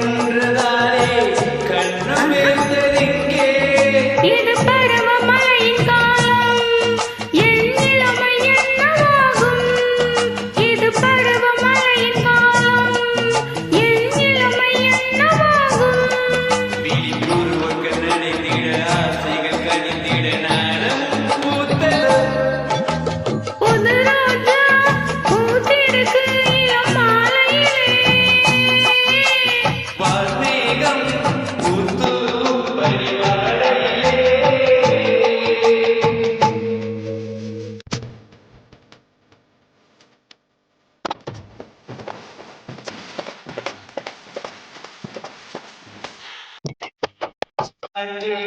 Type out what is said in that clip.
ஒன்றுதானே கண்ணம் வைத்ததிங்கே இது பருவமழையின் காலம் என் நிலைமை என்னவாகும் இது பருவமழையின் காலம் என் நிலைமை என்னவாகும் விழிப்புருவங்கள் நனைந்திட ஆசைகள் கனிந்திட நாணம் பூத்தது புது ரோஜா பூத்திருக்கு இளம் மாலையிலே வான்மேகம் பூத்து பனிமழையிலே அங்கே